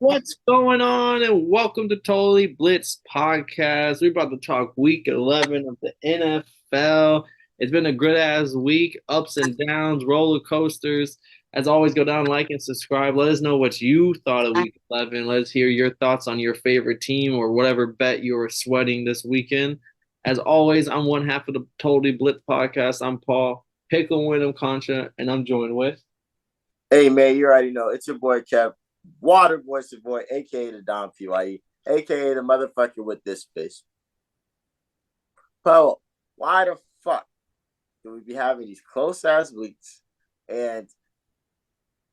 What's going on? And welcome to Totally Blitz Podcast. We're about to talk week 11 of the NFL. It's been a good ass week, ups and downs, roller coasters. As always, go down, like, and subscribe. Let us know what you thought of week 11. Let us hear your thoughts on your favorite team or whatever bet you were sweating this weekend. As always, I'm one half of the Totally Blitz Podcast. I'm Paul Pickett, Wyndham Concha, and I'm joined with. Hey man, you already know it's your boy Kev, Water Voice, your boy, aka the Don PYE, aka the motherfucker with this fish. Paul, why the fuck do we be having these close ass weeks and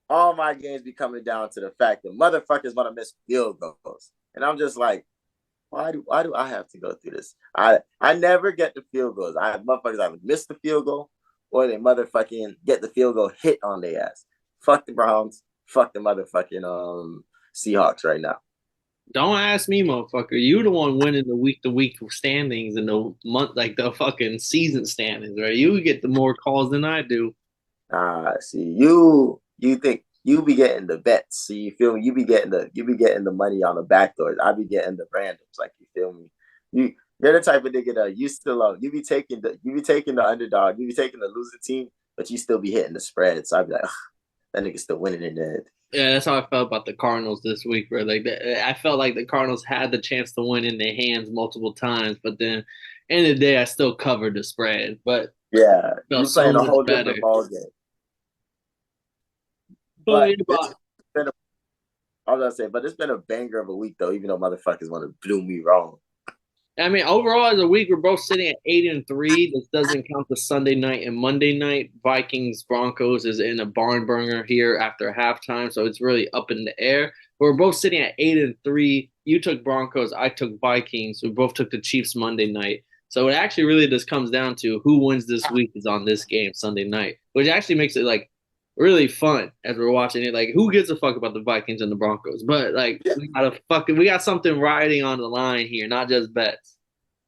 all my games be coming down to the fact that motherfuckers want to miss field goals? And I'm just like, why do I have to go through this? I never get the field goals. I motherfuckers either miss the field goal or they motherfucking get the field goal hit on their ass. Fuck the Browns. Fuck the motherfucking Seahawks right now. Don't ask me, motherfucker. You the one winning the week to week standings and the month, like the fucking season standings, right? You get the more calls than I do. See, you think you be getting the bets. See, you feel me? You be getting the money on the back doors. I be getting the randoms, like you feel me? You're the type of nigga that you still you be taking the underdog, you be taking the losing team, but you still be hitting the spread. So I'd be like, that nigga still winning in the end. Yeah, that's how I felt about the Cardinals this week, bro. I felt like the Cardinals had the chance to win in their hands multiple times, but then end of the day, I still covered the spread, but Yeah, felt you so playing a much whole better. different ball game. But, But this has been a, I was gonna say, but it's been a banger of a week though, even though motherfuckers want to do me wrong. I mean, overall as a week, we're both sitting at 8-3. This doesn't count the Sunday night and Monday night. Vikings Broncos is in a barn burner here after halftime, so it's really up in the air. But we're both sitting at 8-3. You took Broncos, I took Vikings. We both took the Chiefs Monday night. So it actually really just comes down to who wins this week is on this game Sunday night, which actually makes it like really fun as we're watching it. Like, who gives a fuck about the Vikings and the Broncos? But like, we got something riding on the line here, not just bets.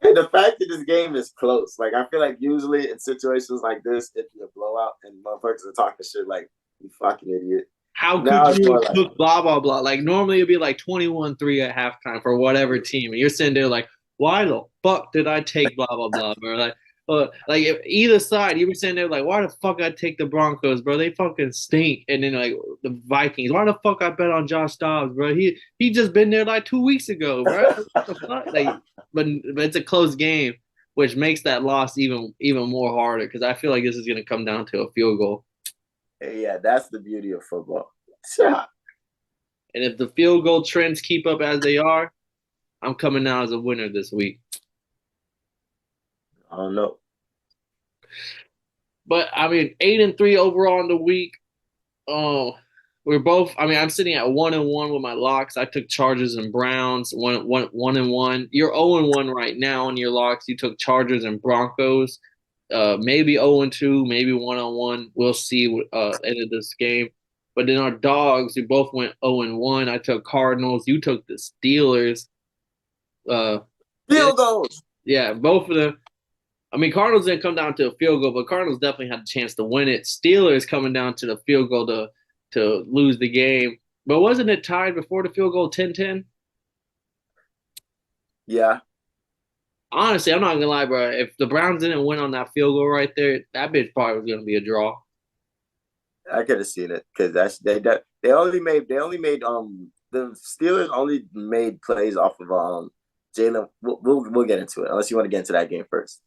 And the fact that this game is close, like I feel like usually in situations like this, it'd be a blowout and motherfuckers are talking shit like you fucking idiot. How could Now it's you more have like took blah blah blah? Like normally it'd be like 21-3 at halftime for whatever team, and you're sitting there like, why the fuck did I take blah blah blah, bro? Like if either side, you were sitting there like, why the fuck I take the Broncos, bro? They fucking stink. And then like the Vikings, why the fuck I bet on Josh Dobbs, bro? He just been there like 2 weeks ago, bro. What the fuck? Like, but it's a close game, which makes that loss even more harder because I feel like this is gonna come down to a field goal. yeah, that's the beauty of football. And if the field goal trends keep up as they are, I'm coming out as a winner this week. I don't know. But I mean, 8-3 overall in the week. Oh, we're both. I mean, I'm sitting at 1-1 with my locks. I took Chargers and Browns. 1-1. You're 0-1 right now on your locks. You took Chargers and Broncos. Maybe 0-2, maybe 1-1. We'll see. End of this game. But then our dogs, we both went 0-1. I took Cardinals. You took the Steelers. Uh, Field goals. yeah, both of them. I mean, Cardinals didn't come down to a field goal, but Cardinals definitely had a chance to win it. Steelers coming down to the field goal to lose the game. But wasn't it tied before the field goal 10-10? Yeah. Honestly, I'm not gonna lie, bro. If the Browns didn't win on that field goal right there, that bitch probably was gonna be a draw. I could have seen it because they only made the Steelers only made plays off of Jalen. We'll get into it unless you want to get into that game first.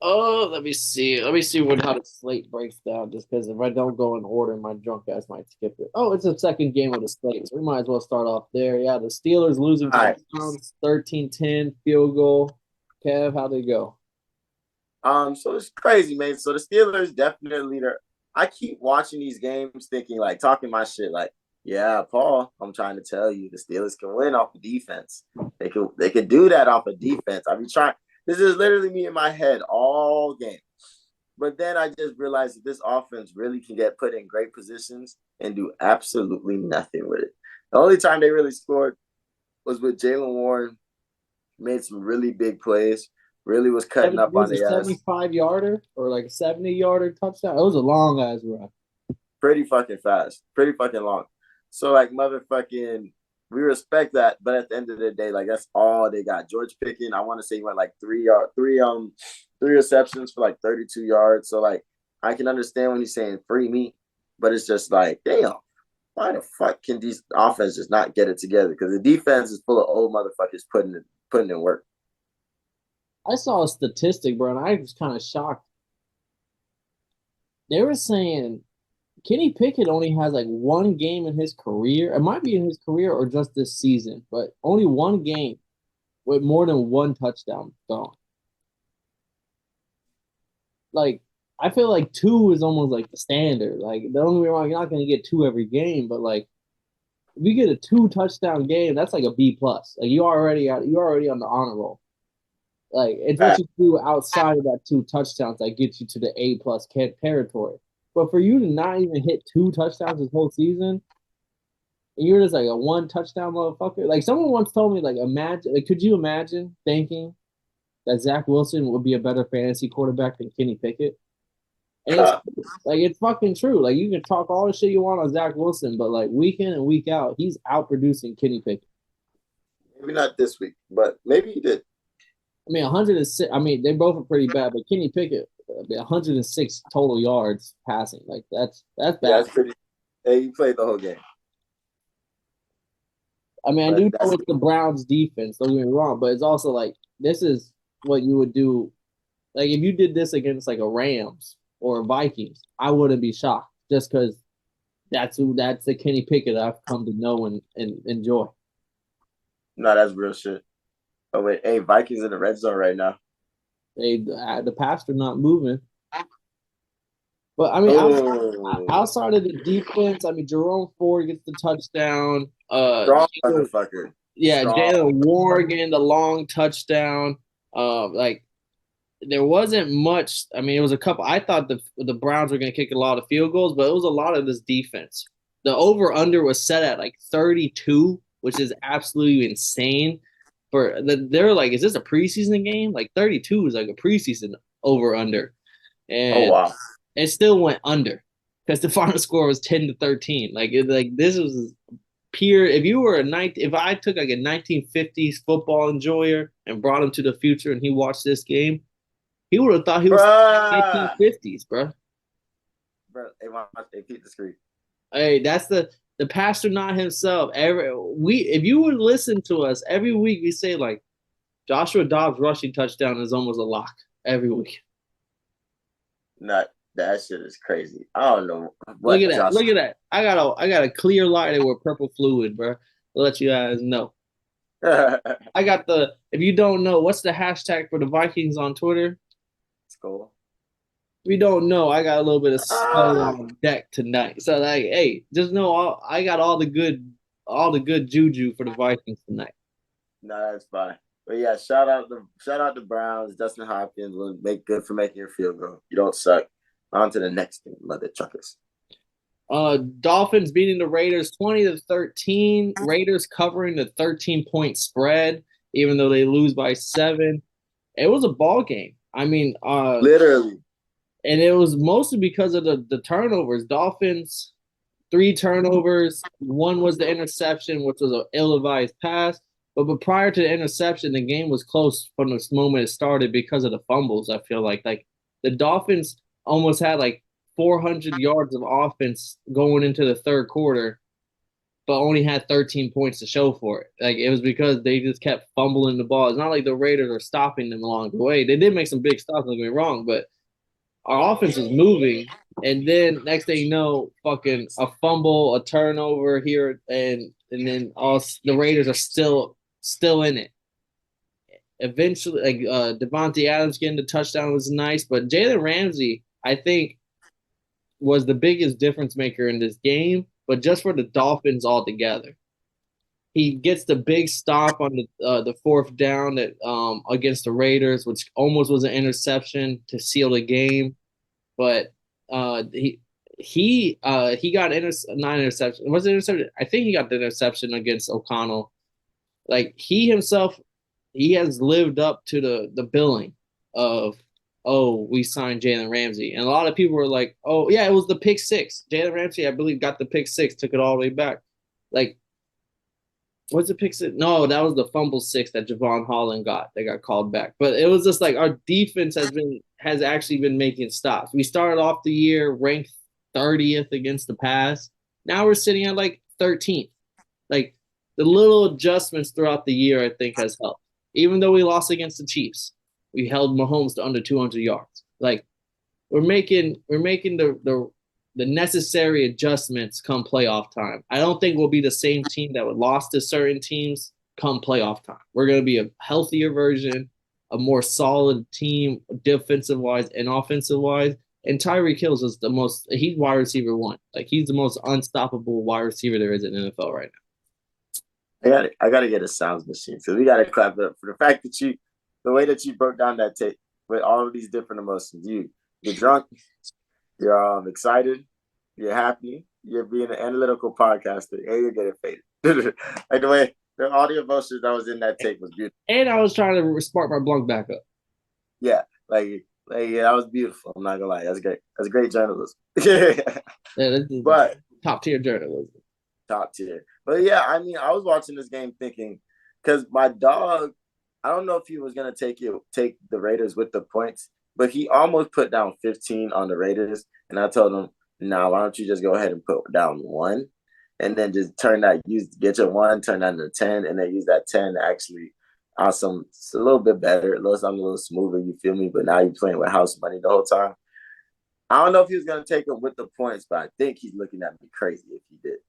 Oh, let me see. Let me see how the slate breaks down. Just because if I don't go in order, my drunk ass might skip it. Oh, it's the second game of the slate, so we might as well start off there. Yeah, the Steelers losing All to right. the Browns, 13-10 field goal. Kev, how they go? So it's crazy, man. So the Steelers definitely I keep watching these games thinking like talking my shit like, yeah, Paul, I'm trying to tell you the Steelers can win off of defense. They could do that off of defense. I be trying this is literally me in my head all game. But then I just realized that this offense really can get put in great positions and do absolutely nothing with it. The only time they really scored was with Jalen Warren, made some really big plays, really was cutting It up on was a the ass. 75-yarder or like a 70-yarder touchdown. It was a long ass run. Pretty fucking fast, pretty fucking long. So like motherfucking we respect that, but at the end of the day, like that's all they got. George Pickens, I want to say he went like 3 yard, three receptions for like 32 yards. So like I can understand when he's saying free me, but it's just like, damn, why the fuck can these offenses not get it together? Because the defense is full of old motherfuckers putting in work. I saw a statistic, bro, and I was kind of shocked. They were saying Kenny Pickett only has like one game in his career. It might be in his career or just this season, but only one game with more than one touchdown thrown. Like, I feel like two is almost like the standard. Like, the only way wrong, you're not going to get two every game, but like, if you get a two touchdown game, that's like a B plus. Like, you're already on the honor roll. Like, it's what you do outside of that two touchdowns that gets you to the A plus territory. But for you to not even hit two touchdowns this whole season, and you're just like a one touchdown motherfucker. Like someone once told me, like imagine, like could you imagine thinking that Zach Wilson would be a better fantasy quarterback than Kenny Pickett? And it's like it's fucking true. Like you can talk all the shit you want on Zach Wilson, but like week in and week out, he's outproducing Kenny Pickett. Maybe not this week, but maybe he did. I mean, 106. I mean, they both are pretty bad, but Kenny Pickett, 106 total yards passing. Like that's bad. Yeah, that's pretty. Hey, you played the whole game. I mean, I do know it's the Browns defense, don't get me wrong, but it's also like this is what you would do. Like if you did this against like a Rams or a Vikings, I wouldn't be shocked just because that's the Kenny Pickett I've come to know and enjoy. No, that's real shit. Oh wait, hey, Vikings in the red zone right now. The pastor not moving. But I mean, outside of the defense, I mean, Jerome Ford gets the touchdown. Strong motherfucker. Yeah, Jalen Warren getting the long touchdown. Like there wasn't much. I mean, it was a couple. I thought the Browns were going to kick a lot of field goals, but it was a lot of this defense. The over under was set at like 32, which is absolutely insane. They're like, is this a preseason game? Like 32 is like a preseason over under, and wow. It still went under because the final score was 10-13. Like this was pure. If you were if I took like a 1950s football enjoyer and brought him to the future and he watched this game, he would have thought he was 1950s, bro. Bro, hey, keep the screen. Hey, that's the pastor not himself. If you would listen to us every week, we say like Joshua Dobbs rushing touchdown is almost a lock every week. That shit is crazy. I don't know. Look at that. Look at that. I got a clear lighter with purple fluid, bro. I'll let you guys know. I got if you don't know, what's the hashtag for the Vikings on Twitter? It's cool. If you don't know, I got a little bit of skull on deck tonight. So like, hey, just know I got all the good juju for the Vikings tonight. No, that's fine. But yeah, shout out the Browns, Dustin Hopkins, make good for making your field goal. You don't suck. On to the next thing, mother truckers. Dolphins beating the Raiders 20-13. Raiders covering the 13-point spread, even though they lose by 7. It was a ball game. I mean, literally. And it was mostly because of the turnovers. Dolphins, 3 turnovers. 1 was the interception, which was an ill-advised pass. But prior to the interception, the game was close from the moment it started because of the fumbles, I feel like. Like, the Dolphins almost had, like, 400 yards of offense going into the third quarter, but only had 13 points to show for it. Like, it was because they just kept fumbling the ball. It's not like the Raiders are stopping them along the way. They did make some big stops, don't get me wrong, but our offense was moving, and then next thing you know, fucking a fumble, a turnover here, and then the Raiders are still in it. Eventually, like Devontae Adams getting the touchdown was nice, but Jalen Ramsey, I think, was the biggest difference maker in this game, but just for the Dolphins altogether. He gets the big stop on the 4th down that against the Raiders, which almost was an interception to seal the game. But he got not interception. Was it interception? I think he got the interception against O'Connell. Like he himself, he has lived up to the billing of, oh, we signed Jalen Ramsey. And a lot of people were like, oh, yeah, it was the pick 6. Jalen Ramsey, I believe, got the pick 6, took it all the way back. Like, What's the pick six? No, that was the fumble six that Javon Holland got. They got called back. But it was just like our defense has actually been making stops. We started off the year ranked 30th against the pass. Now we're sitting at like 13th. Like the little adjustments throughout the year, I think, has helped. Even though we lost against the Chiefs, we held Mahomes to under 200 yards. Like we're making the necessary adjustments come playoff time. I don't think we'll be the same team that would lost to certain teams come playoff time. We're going to be a healthier version, a more solid team, defensive wise and offensive wise. And Tyreek Hill is the most. He's wide receiver one. Like he's the most unstoppable wide receiver there is in the NFL right I gotta get a sounds machine. So we gotta clap it up for the fact that the way that you broke down that tape with all of these different emotions. You're drunk, you're excited, you're happy, you're being an analytical podcaster, and you're getting faded. Like the way all the emotions that was in that tape was beautiful. now. And I was trying to spark my blunt back up. Yeah, yeah, that was beautiful. I'm not gonna lie, that's great. That's great journalism. Yeah, but top tier journalism. Top tier. But yeah, I mean, I was watching this game thinking because my dog, I don't know if he was gonna take the Raiders with the points, but he almost put down 15 on the Raiders, and I told him, "Nah, why don't you just go ahead and put down one, and then just get your one, turn that into 10, and then use that 10 to actually awesome, it's a little bit better, a little smoother. You feel me? But now you're playing with house money the whole time. I don't know if he was gonna take him with the points, but I think he's looking at me crazy if he did.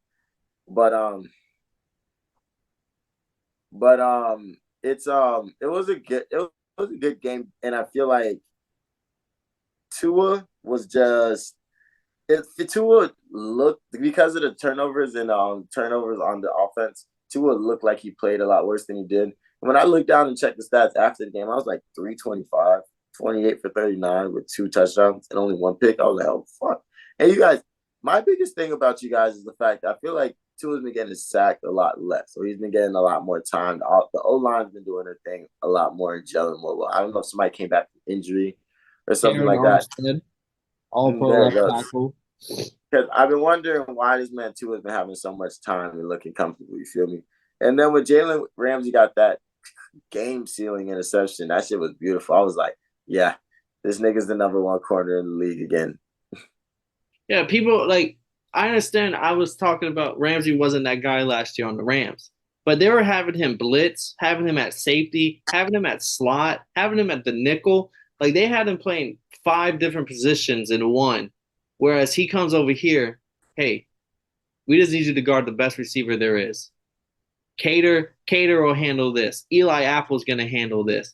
But it was a good game, and I feel like Tua was just if Tua looked because of the turnovers and turnovers on the offense, Tua looked like he played a lot worse than he did. And when I looked down and checked the stats after the game, I was like 325, 28 for 39 with 2 touchdowns and only one pick. I was like, oh fuck. And you guys, my biggest thing about you guys is the fact that I feel like Tua's been getting sacked a lot less. So he's been getting a lot more time. The O-line's been doing their thing a lot more and gelling more well. I don't know if somebody came back from injury or something Aaron like that. Armstead, all pro There it left goes. tackle. Because I've been wondering why this man Tua has been having so much time and looking comfortable. You feel me? And then when Jalen Ramsey got that game sealing interception, that shit was beautiful. I was like, yeah, this nigga's the number one corner in the league again. Yeah, people like I understand. I was talking about Ramsey wasn't that guy last year on the Rams, but they were having him blitz, having him at safety, having him at slot, having him at the nickel. Like they had him playing 5 different positions in one. Whereas he comes over here, hey, we just need you to guard the best receiver there is. Cater will handle this. Eli Apple's gonna handle this.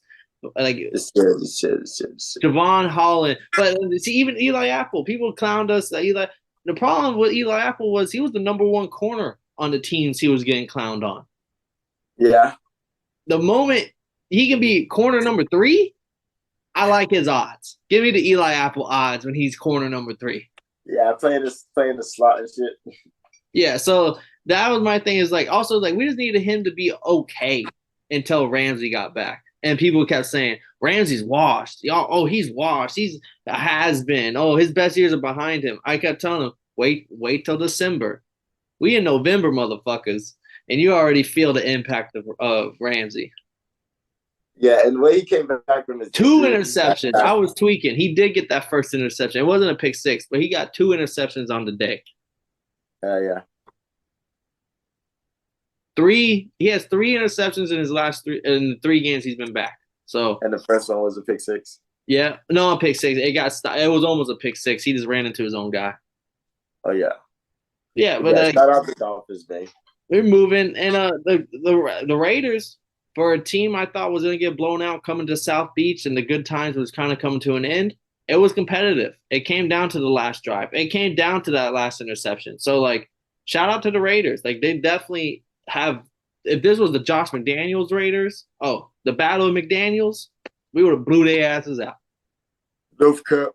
Like Javon Holland, but see, even Eli Apple, people clowned us that Eli. The problem with Eli Apple was he was the number one corner on the teams he was getting clowned on. Yeah. The moment he can be corner number 3, I like his odds. Give me the Eli Apple odds when he's corner number 3. Yeah, playing the slot and shit. Yeah, so that was my thing. Is like also like we just needed him to be okay until Ramsey got back, and people kept saying Ramsey's washed. Y'all, oh, he's washed. He's a has been. Oh, his best years are behind him. I kept telling him, wait till December. We in November, motherfuckers, and you already feel the impact of Ramsey. Yeah, and when he came back from his 2 interceptions, I was tweaking. He did get that first interception. It wasn't a pick six, but he got 2 interceptions on the day. Yeah. He has 3 interceptions in his last 3 games he's been back. So and the first one was a pick six. Yeah, no, a pick six. It was almost a pick six. He just ran into his own guy. Oh yeah. Yeah, but shout out the Dolphins, man. We're moving, and the Raiders, for a team I thought was going to get blown out coming to South Beach, and the good times was kind of coming to an end. It was competitive. It came down to the last drive. It came down to that last interception. So like, shout out to the Raiders. Like they definitely have. If this was the Josh McDaniels Raiders, the Battle of McDaniels, we would have blew their asses out. Dove Cup.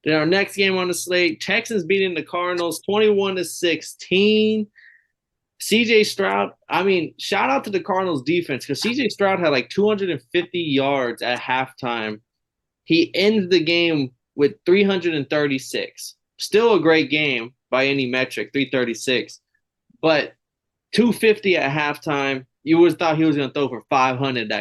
Then our next game on the slate, Texans beating the Cardinals 21-16. CJ Stroud, I mean, shout out to the Cardinals defense because CJ Stroud had like 250 yards at halftime. He ends the game with 336. Still a great game by any metric, 336. But 250 at halftime. You always thought he was going to throw for 500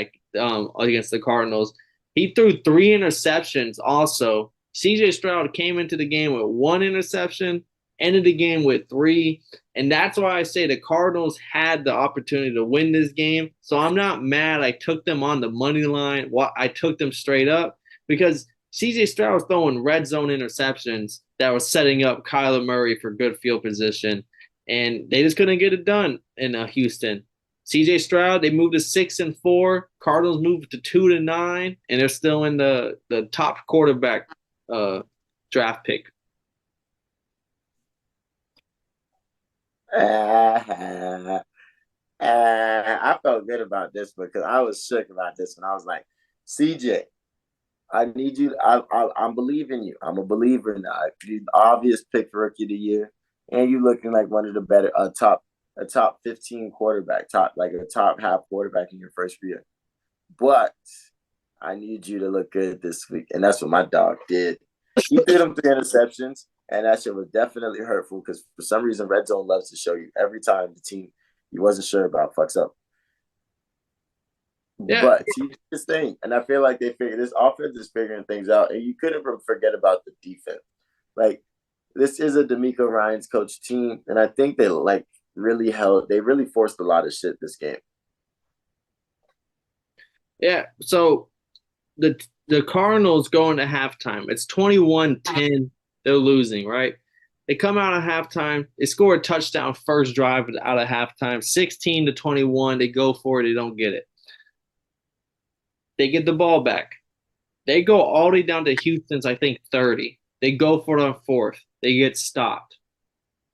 against the Cardinals. He threw 3 interceptions also. CJ Stroud came into the game with 1 interception, ended the game with 3. And that's why I say the Cardinals had the opportunity to win this game. So I'm not mad I took them on the money line. I took them straight up because CJ Stroud was throwing red zone interceptions that was setting up Kyler Murray for good field position. And they just couldn't get it done in Houston. CJ Stroud, they moved to 6-4. Cardinals moved to 2-9, and they're still in the top quarterback draft pick. I felt good about this because I was shook about this when I was like, CJ, I need you. I'm believing you. I'm a believer now. You're the obvious pick for rookie of the year, and you looking like one of the better a top 15 quarterback, a top half quarterback in your first year. But I need you to look good this week, and that's what my dog did. He threw them 3 interceptions, and that shit was definitely hurtful because for some reason Red Zone loves to show you every time the team you wasn't sure about fucks up. Yeah. But he did this thing, and I feel like they figured this offense is figuring things out, and you couldn't forget about the defense. Like this is a D'Amico Ryan's coach team, and I think they really forced a lot of shit this game. Yeah, so the Cardinals going to halftime. It's 21-10. They're losing, right? They come out of halftime. They score a touchdown first drive out of halftime. 16-21. They go for it. They don't get it. They get the ball back. They go all the way down to Houston's, I think, 30. They go for it on fourth. They get stopped.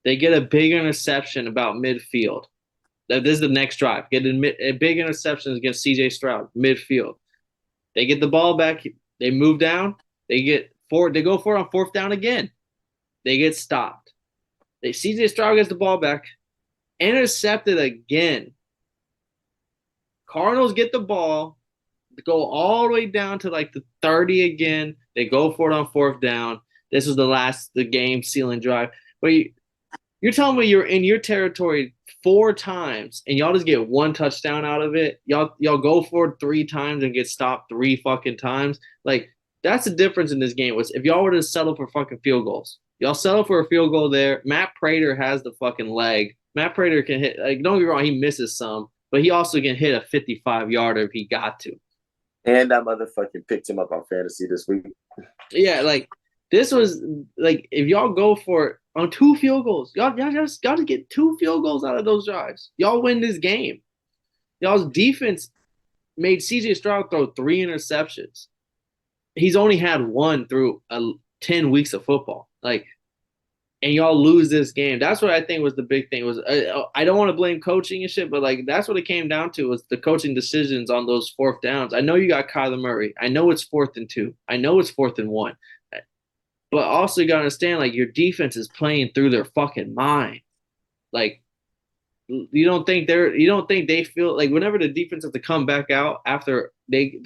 They get a big interception about midfield. This is the next drive. Get a big interception against CJ Stroud, midfield. They get the ball back. They move down. They go for it on fourth down again. They get stopped. CJ Stroud gets the ball back. Intercepted again. Cardinals get the ball. Go all the way down to like the 30 again. They go for it on fourth down. This was the game sealing drive. But you're telling me you're in your territory 4 times and y'all just get 1 touchdown out of it. Y'all go for it 3 times and get stopped 3 fucking times. Like that's the difference in this game. Was if y'all were to settle for fucking field goals, y'all settle for a field goal there. Matt Prater has the fucking leg. Matt Prater can hit. Like don't get me wrong, he misses some, but he also can hit a 55-yarder if he got to. And that motherfucking picked him up on fantasy this week. Yeah, like this was like if y'all go for it on 2 field goals, y'all just got to get 2 field goals out of those drives. Y'all win this game. Y'all's defense made CJ Stroud throw 3 interceptions. He's only had 1 through 10 weeks of football. Like, and y'all lose this game. That's what I think was the big thing. Was I don't want to blame coaching and shit, but like that's what it came down to was the coaching decisions on those fourth downs. I know you got Kyler Murray. I know it's 4th and 2. I know it's 4th and 1. But also you gotta understand, like your defense is playing through their fucking mind. Like you don't think they feel like whenever the defense has to come back out after they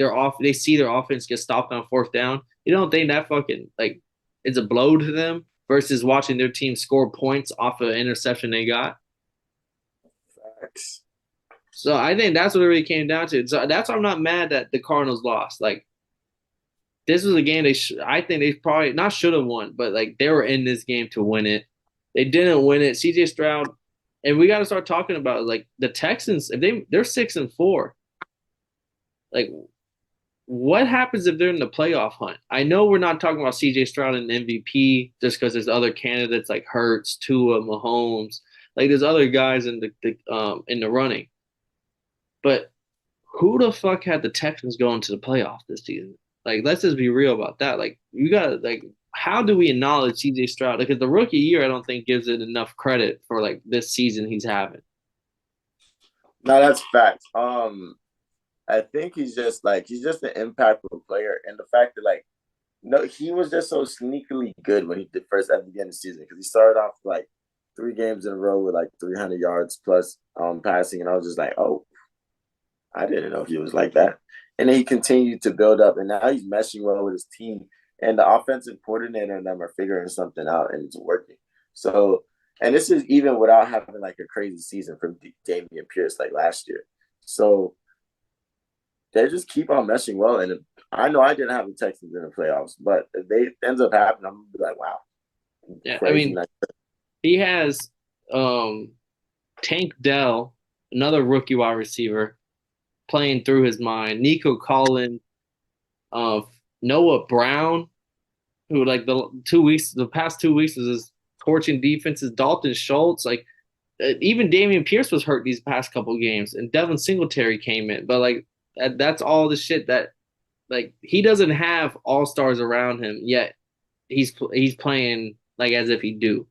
see their offense get stopped on fourth down, you don't think that fucking like it's a blow to them versus watching their team score points off of an interception they got. Facts. So I think that's what it really came down to. So that's why I'm not mad that the Cardinals lost. Like this was a game I think they probably not should have won, but like they were in this game to win it. They didn't win it. CJ Stroud, and we got to start talking about like the Texans. If they're 6-4, like what happens if they're in the playoff hunt? I know we're not talking about CJ Stroud and MVP just because there's other candidates like Hurts, Tua, Mahomes. Like there's other guys in the running. But who the fuck had the Texans going to the playoff this season? Like, let's just be real about that. Like, you got like, how do we acknowledge CJ Stroud? Because the rookie year, I don't think gives it enough credit for like this season he's having. No, that's facts. I think he's just an impactful player, and the fact that like, no, he was just so sneakily good when he did first at the beginning of the season because he started off like 3 games in a row with like 300 yards plus passing, and I was just like, oh, I didn't know he was like that. And then he continued to build up, and now he's meshing well with his team. And the offensive coordinator and them are figuring something out, and it's working. So And this is even without having like a crazy season from Damian Pierce like last year. So they just keep on meshing well. And I know I didn't have the Texans in the playoffs, but if they ends up happening, I'm gonna be like, wow, Yeah, I crazy mean, night. he has um Tank Dell, another rookie wide receiver, playing through his mind. Nico Collins, uh, Noah Brown, who like the past 2 weeks was his torching defenses. Dalton Schultz, like even Damian Pierce was hurt these past couple games, and Devin Singletary came in. But like that's all the shit that like he doesn't have all stars around him yet. He's playing like as if he do.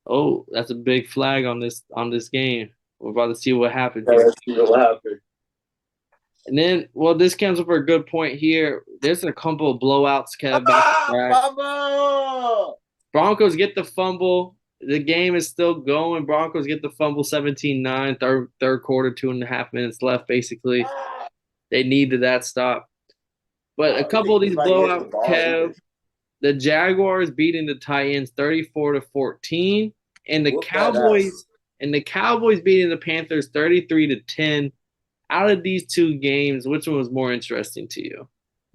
Oh, that's a big flag on this game. We're about to see what happens Yeah, here. let's see what happened. And then, well, this comes up for a good point here. There's a couple of blowouts, Kev, back to Ah, back. Bubba! Broncos get the fumble. The game is still going. Broncos get the fumble 17-9, third quarter, 2.5 minutes left, basically. Ah! They needed that stop. But a Oh, couple of he's these not hitting the blowouts, ball Kev, either. the Jaguars beating the Titans 34-14, and the Whoop that ass. Cowboys beating the Panthers 33-10. Out of these two games, which one was more interesting to you?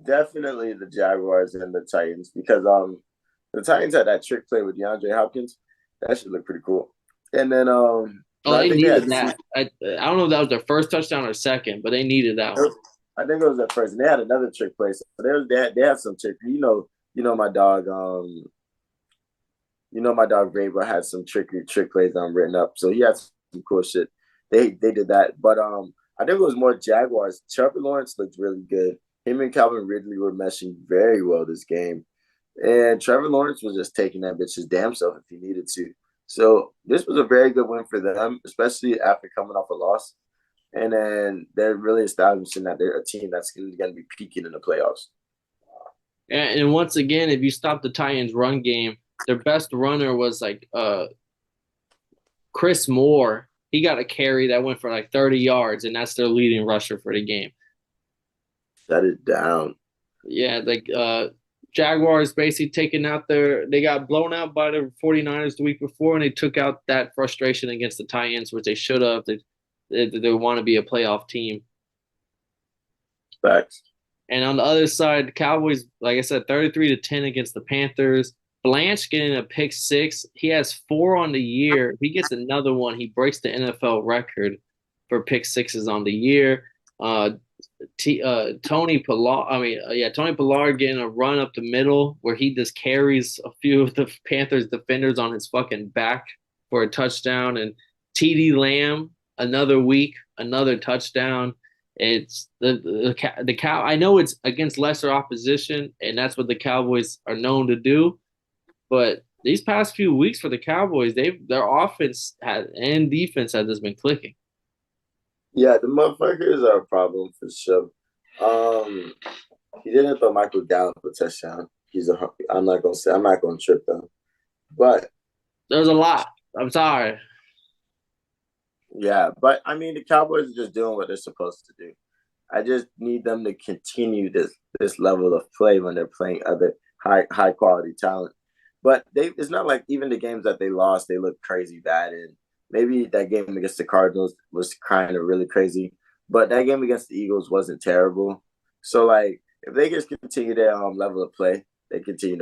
Definitely the Jaguars and the Titans because the Titans had that trick play with DeAndre Hopkins. That should look pretty cool. And then Oh, I they think they needed had that. I don't know if that was their first touchdown or second, but they needed that one. I think it was at first. And they had another trick play. So they had some trick. My dog my dog Rainbow had some trick plays written up. So he had some cool shit. They did that. But I think it was more Jaguars. Trevor Lawrence looked really good. Him and Calvin Ridley were meshing very well this game. And Trevor Lawrence was just taking that bitch's damn self if he needed to. So this was a very good win for them, especially after coming off a loss. And then they're really establishing that they're a team that's going to be peaking in the playoffs. And once again, if you stop the Titans' run game, their best runner was like Chris Moore. He got a carry that went for like 30 yards, and that's their leading rusher for the game. Shut it down. Yeah, like Jaguars basically taking out they got blown out by the 49ers the week before, and they took out that frustration against the Titans, which they should have. They want to be a playoff team. Facts. And on the other side, the Cowboys, like I said, 33-10 against the Panthers. Blanche getting a pick six. He has 4 on the year. If he gets another one, he breaks the NFL record for pick sixes on the year. Tony Pollard, Tony Pollard getting a run up the middle where he just carries a few of the Panthers defenders on his fucking back for a touchdown. And TD Lamb, another week, another touchdown. It's the cow. I know it's against lesser opposition, and that's what the Cowboys are known to do. But these past few weeks for the Cowboys, their offense and defense has just been clicking. Yeah, the motherfuckers are a problem for sure. Um, he didn't throw Michael Gallup a touchdown. I'm not gonna say. I'm not gonna trip though. But There's a lot. I'm sorry. yeah, but I mean, the Cowboys are just doing what they're supposed to do. I just need them to continue this level of play when they're playing other high quality talent. But it's not like even the games that they lost, they look crazy bad. And maybe that game against the Cardinals was kind of really crazy, but that game against the Eagles wasn't terrible. So like if they just continue their level of play, they'll continue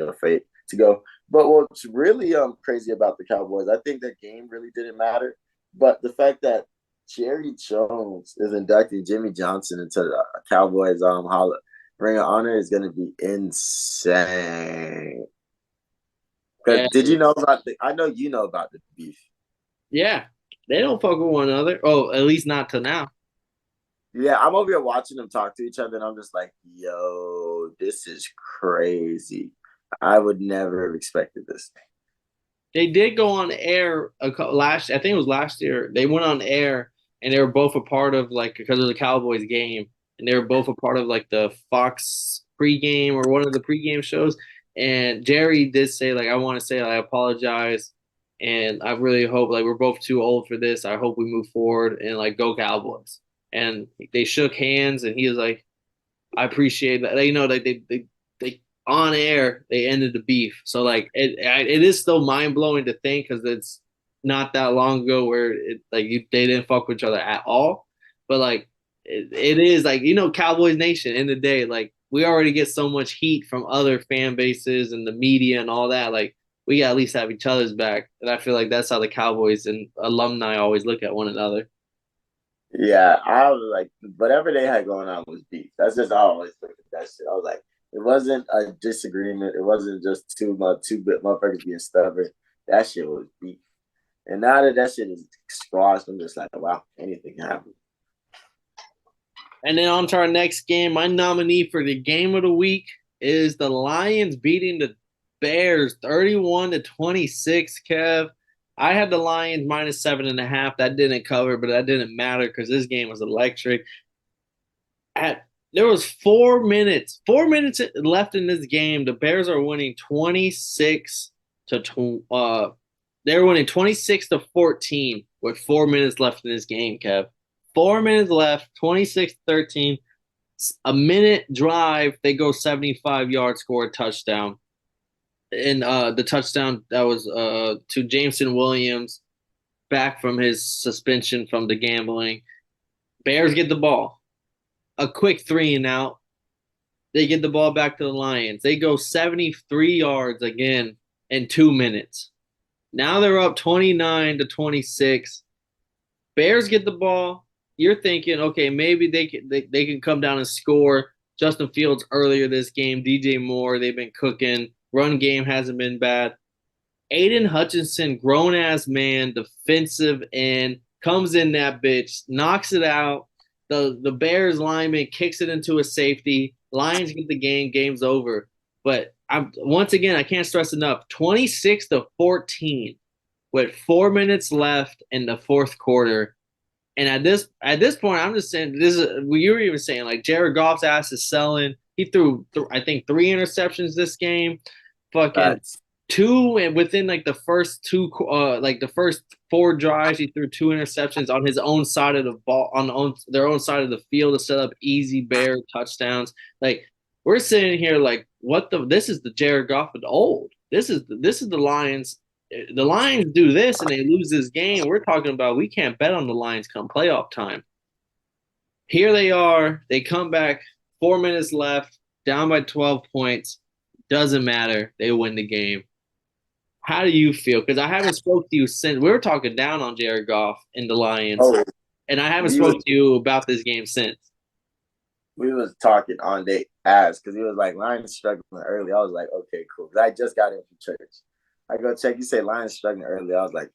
to fade to go. But what's really crazy about the Cowboys, I think that game really didn't matter. But the fact that Jerry Jones is inducting Jimmy Johnson into the Cowboys Hall Ring of Honor is going to be insane. Because And did you know about the? I know you know about the beef. yeah, they don't fuck with one another. Oh, at least not to now. Yeah, I'm over here watching them talk to each other, and I'm just like, yo, this is crazy. I would never have expected this. They did go on air I think it was last year. They went on air and they were both a part of like because of the Cowboys game, and they were both a part of like the Fox pregame or one of the pregame shows. And Jerry did say like I want to say like, I apologize, and I really hope like we're both too old for this. I hope we move forward and like go Cowboys. And they shook hands, and he was like, I appreciate that. Like, you know, like they on air they ended the beef. So like it is still mind blowing to think because it's not that long ago where they didn't fuck with each other at all. But like it is like Cowboys Nation in the day like we already get so much heat from other fan bases and the media and all that like we gotta at least have each other's back. And I feel like that's how the Cowboys and alumni always look at one another. Yeah, I was like, whatever they had going on was beef. That's just how I always looked at that shit. I was like, it wasn't a disagreement. It wasn't just two bit motherfuckers being stubborn. That shit was beef. And now that that shit is squashed, I'm just like, wow, anything can happen. And then on to our next game. My nominee for the game of the week is the Lions beating the Bears 31-26, Kev. I had the Lions minus 7.5. That didn't cover, but that didn't matter because this game was electric. There was 4 minutes left in this game. The Bears are winning 26 to they're winning 26 to 14 with 4 minutes left in this game, Kev. 4 minutes left, 26-13. A minute drive, they go 75 yards, score a touchdown. And the touchdown that was to Jameson Williams back from his suspension from the gambling. Bears get the ball. A quick 3-and-out. They get the ball back to the Lions. They go 73 yards again in 2 minutes. Now they're up 29-26. Bears get the ball. You're thinking, okay, maybe they can come down and score. Justin Fields earlier this game, DJ Moore, they've been cooking. Run game hasn't been bad. Aiden Hutchinson, grown ass man, defensive end, comes in that bitch, knocks it out. The Bears lineman kicks it into a safety. Lions get the game. Game's over. But once again, I can't stress enough. 26-14 with 4 minutes left in the fourth quarter. And at this point, I'm just saying this is you were even saying like Jared Goff's ass is selling. He threw I think 3 interceptions this game. Fucking Facts. two and within like the first like the first 4 drives, he threw 2 interceptions on his own side of the ball their own side of the field to set up easy Bear touchdowns. Like we're sitting here like this is the Jared Goff of the old. This is the Lions. The Lions do this and they lose this game. We're talking about we can't bet on the Lions come playoff time. Here they are. They come back. 4 minutes left, down by 12 points. Doesn't matter. They win the game. How do you feel? Because I haven't spoke to you since we were talking down on Jared Goff and the Lions, Oh, and I haven't we spoke was to you about this game since. we was talking on day ass because he was like Lions struggling early. I was like, okay, cool. Because I just got in from church. I go check. You say Lions struggling early. I was like,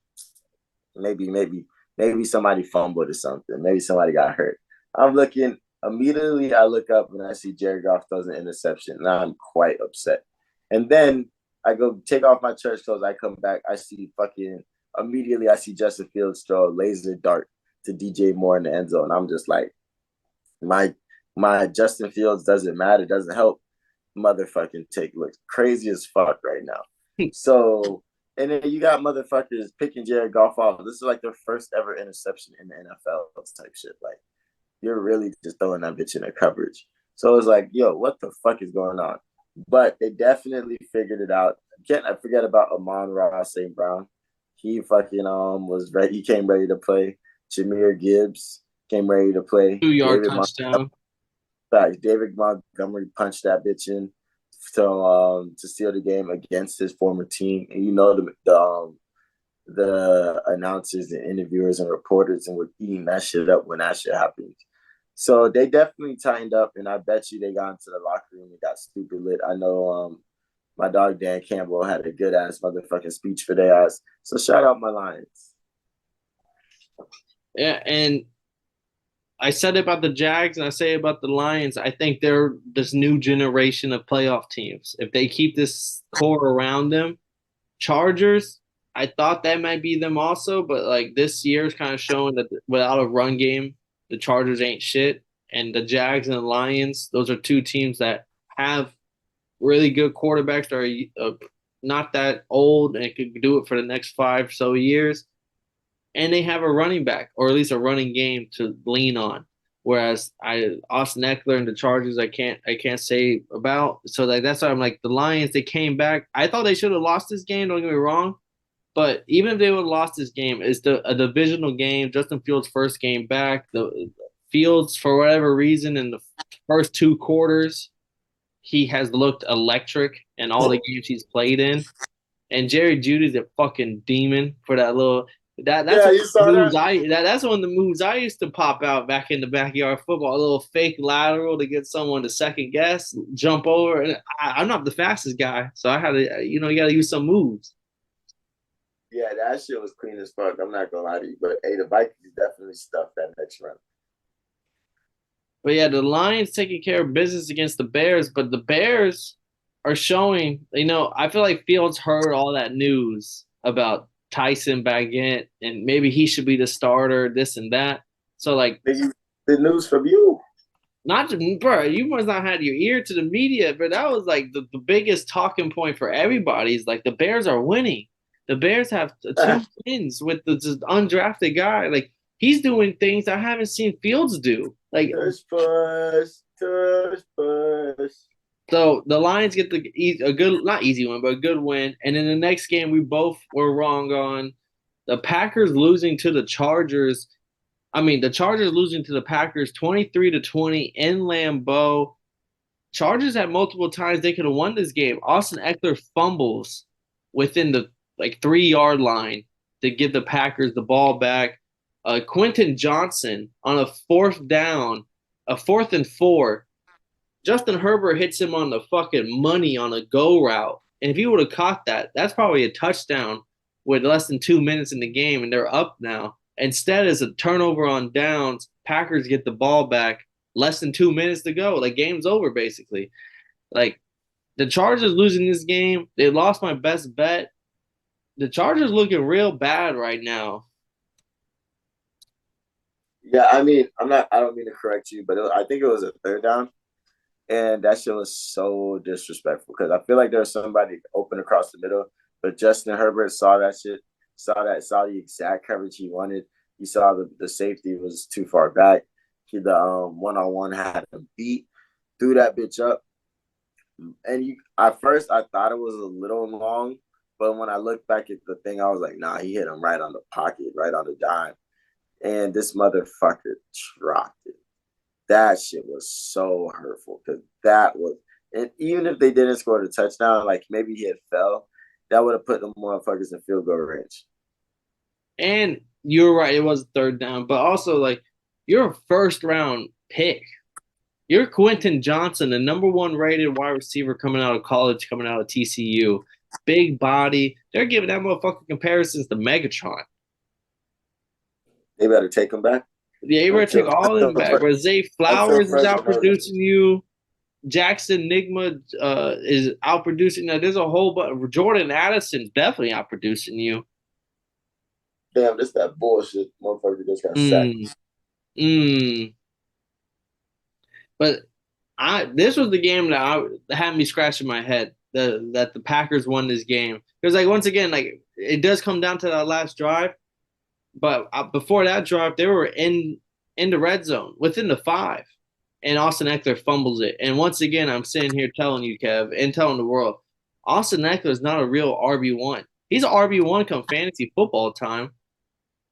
maybe somebody fumbled or something. Maybe somebody got hurt. I'm looking immediately. I look up and I see Jared Goff throws an interception, and I'm quite upset. And then I go take off my church clothes. I come back. I see fucking immediately. I see Justin Fields throw a laser dart to DJ Moore in the end zone. I'm just like, my my Justin Fields doesn't matter. Doesn't help. Motherfucking take looks crazy as fuck right now. So, and then you got motherfuckers picking Jared Goff off. This is like their first ever interception in the NFL type shit. Like, you're really just throwing that bitch in their coverage. So it's like, yo, what the fuck is going on? But they definitely figured it out. Can't I forget about Amon-Ra St. Brown? He fucking was ready. He came ready to play. Jameer Gibbs came ready to play. 2 yard touchdown. David Montgomery punched that bitch in to steal the game against his former team. And you know the announcers and interviewers and reporters and were eating that shit up when that shit happened. So they definitely tightened up, and I bet you they got into the locker room and got stupid lit. I know my dog Dan Campbell had a good ass motherfucking speech for their ass. So shout out my Lions. Yeah, and I said about the Jags and I say about the Lions. I think they're this new generation of playoff teams. If they keep this core around them, Chargers, I thought that might be them also, but like this year is kind of showing that without a run game, the Chargers ain't shit. And the Jags and the Lions, those are two teams that have really good quarterbacks that are not that old and could do it for the next 5 or so years. And they have a running back or at least a running game to lean on. Whereas Austin Eckler and the Chargers, I can't say about. So like that's why I'm like the Lions. They came back. I thought they should have lost this game. Don't get me wrong, but even if they would have lost this game, it's a divisional game. Justin Fields' first game back. The Fields, for whatever reason, in the first two quarters, he has looked electric in all the games he's played in. And Jerry Judy's a fucking demon for that little that's Yeah, one you of the saw moves that. that's one of the moves I used to pop out back in the backyard football, a little fake lateral to get someone to second guess, jump over. And I'm not the fastest guy, so I had to, you got to use some moves. Yeah, that shit was clean as fuck. I'm not gonna lie to you, but hey, the Vikings definitely stuffed that next round. But yeah, the Lions taking care of business against the Bears, but the Bears are showing, I feel like Fields heard all that news about Tyson Baggett and maybe he should be the starter, this and that. So like The news from you. not bro, you must not have your ear to the media, but that was like the biggest talking point for everybody is like the Bears are winning. The Bears have two wins with the just undrafted guy. Like he's doing things I haven't seen Fields do. Like Tush push, tush push. so the Lions get a good, not easy one, but a good win. And in the next game, we both were wrong on the Packers losing to the Chargers. I mean, the Chargers losing to the Packers 23-20 in Lambeau. Chargers had multiple times they could have won this game. Austin Eckler fumbles within the 3 yard line to give the Packers the ball back. Quentin Johnson on a fourth down, a 4th and 4. Justin Herbert hits him on the fucking money on a go route. And if he would have caught that, that's probably a touchdown with less than 2 minutes in the game, and they're up now. Instead, it's a turnover on downs. Packers get the ball back, less than 2 minutes to go. Like, game's over, basically. Like, the Chargers losing this game, they lost my best bet. The Chargers looking real bad right now. Yeah, I mean, I don't mean to correct you, but I think it was a third down. And that shit was so disrespectful because I feel like there was somebody open across the middle, but Justin Herbert saw that shit, saw the exact coverage he wanted. He saw the safety was too far back. The one-on-one had him beat, threw that bitch up. And at first I thought it was a little long, but when I looked back at the thing, I was like, nah, he hit him right on the pocket, right on the dime. And this motherfucker dropped it. That shit was so hurtful because that was, and even if they didn't score the touchdown, like maybe he had fell, that would have put them motherfuckers in field goal range. And you're right, it was third down, but also like you're a first round pick. You're Quentin Johnson, the number one rated wide receiver coming out of college, coming out of TCU. Big body. They're giving that motherfucker comparisons to Megatron. They better take him back. Yeah, you better take all of them back. But Zay Flowers is outproducing you. Jackson Nigma is outproducing. Now, there's a whole bunch. Jordan Addison's definitely outproducing you. Damn, this that bullshit. Motherfucker just got sacked. But this was the game that had me scratching my head that the Packers won this game. Because like once again, like it does come down to that last drive. But before that drive, they were in the red zone within the 5, and Austin Eckler fumbles it. And once again, I'm sitting here telling you, Kev, and telling the world, Austin Eckler is not a real RB1. He's an RB1 come fantasy football time,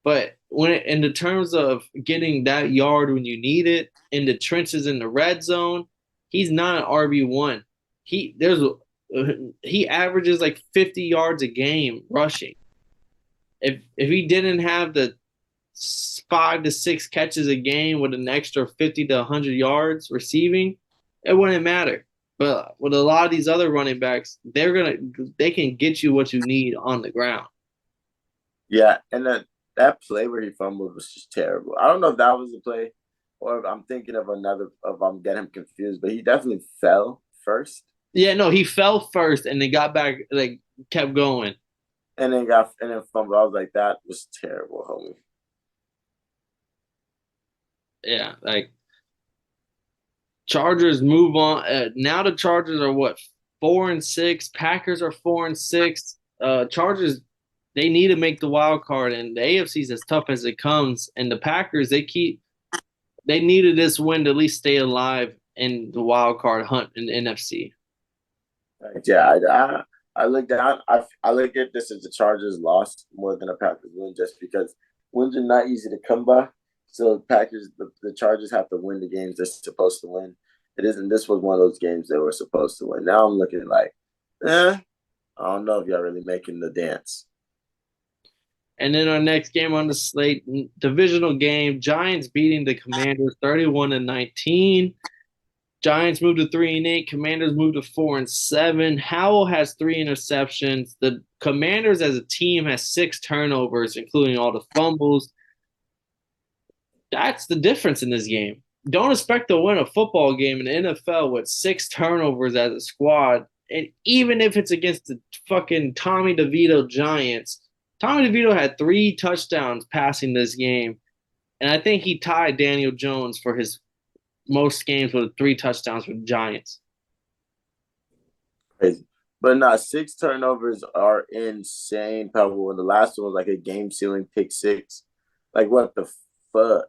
but in the terms of getting that yard when you need it in the trenches in the red zone, he's not an RB1. He averages like 50 yards a game rushing. If he didn't have the 5 to 6 catches a game with an extra 50 to 100 yards receiving, it wouldn't matter. But with a lot of these other running backs, they can get you what you need on the ground. Yeah, and that play where he fumbled was just terrible. I don't know if that was the play or if I'm thinking of another, if I'm getting him confused, but he definitely fell first. Yeah, no, he fell first and then got back, like kept going. And then fumbled. I was like, that was terrible, homie. Yeah, like Chargers move on. Now the Chargers are what 4-6. Packers are 4-6. Chargers, they need to make the wild card, and the AFC is as tough as it comes. And the Packers, they keep They needed this win to at least stay alive in the wild card hunt in the NFC. Yeah, I look down. I look at this as the Chargers lost more than a Packers win, just because wins are not easy to come by. So the Chargers have to win the games they're supposed to win. It isn't. This was one of those games they were supposed to win. Now I'm looking like, I don't know if y'all really making the dance. And then our next game on the slate, divisional game, Giants beating the Commanders 31-19. Giants moved to 3-8. Commanders moved to 4-7. Howell has 3 interceptions. The Commanders as a team has 6 turnovers, including all the fumbles. That's the difference in this game. Don't expect to win a football game in the NFL with 6 turnovers as a squad. And even if it's against the fucking Tommy DeVito Giants, Tommy DeVito had 3 touchdowns passing this game. And I think he tied Daniel Jones for his most games with 3 touchdowns with the Giants. Crazy. But nah, 6 turnovers are insane, Pebble. And the last one was like a game sealing pick six. Like what the fuck?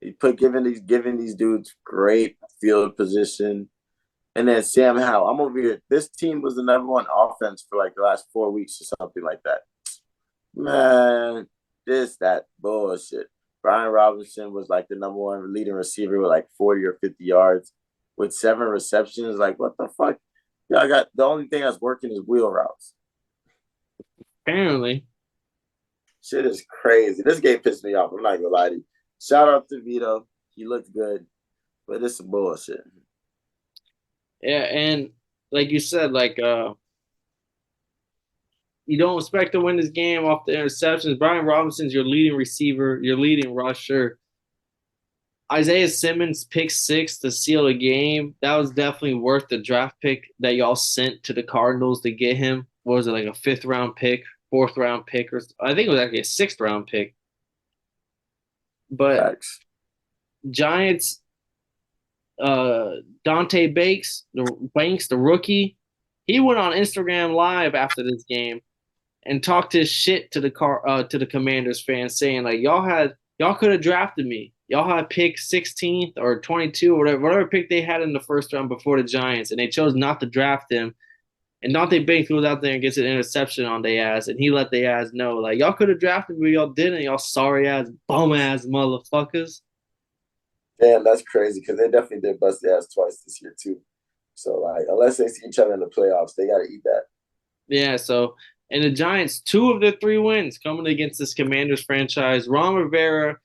He put giving these dudes great field position. And then Sam Howell. I'm over here. This team was the number one offense for like the last 4 weeks or something like that. Man, that bullshit. Brian Robinson was like the number one leading receiver with like 40 or 50 yards with 7 receptions. Like, what the fuck? Yeah, I got the only thing that's working is wheel routes. Apparently. Shit is crazy. This game pissed me off. I'm not gonna lie to you. Shout out to Vito. He looked good, but it's some bullshit. Yeah, and like you said, you don't expect to win this game off the interceptions. Brian Robinson's your leading receiver, your leading rusher. Isaiah Simmons pick six to seal the game. That was definitely worth the draft pick that y'all sent to the Cardinals to get him. What was it, like a 5th-round pick, 4th-round pick, or I think it was actually a 6th-round pick. But Facts. Giants, Dante Banks, the rookie, he went on Instagram Live after this game and talked his shit to the Commanders fans, saying like y'all could have drafted me. Y'all had pick 16th or 22 or whatever pick they had in the first round before the Giants, and they chose not to draft him. And Dante Banks goes out there and gets an interception on their ass, and he let their ass know like y'all could have drafted me, y'all didn't. Y'all sorry ass bum ass motherfuckers. Damn, that's crazy because they definitely did bust their ass twice this year too. So like, unless they see each other in the playoffs, they got to eat that. Yeah, so and the Giants, 2 of their 3 wins coming against this Commanders franchise. Ron Rivera,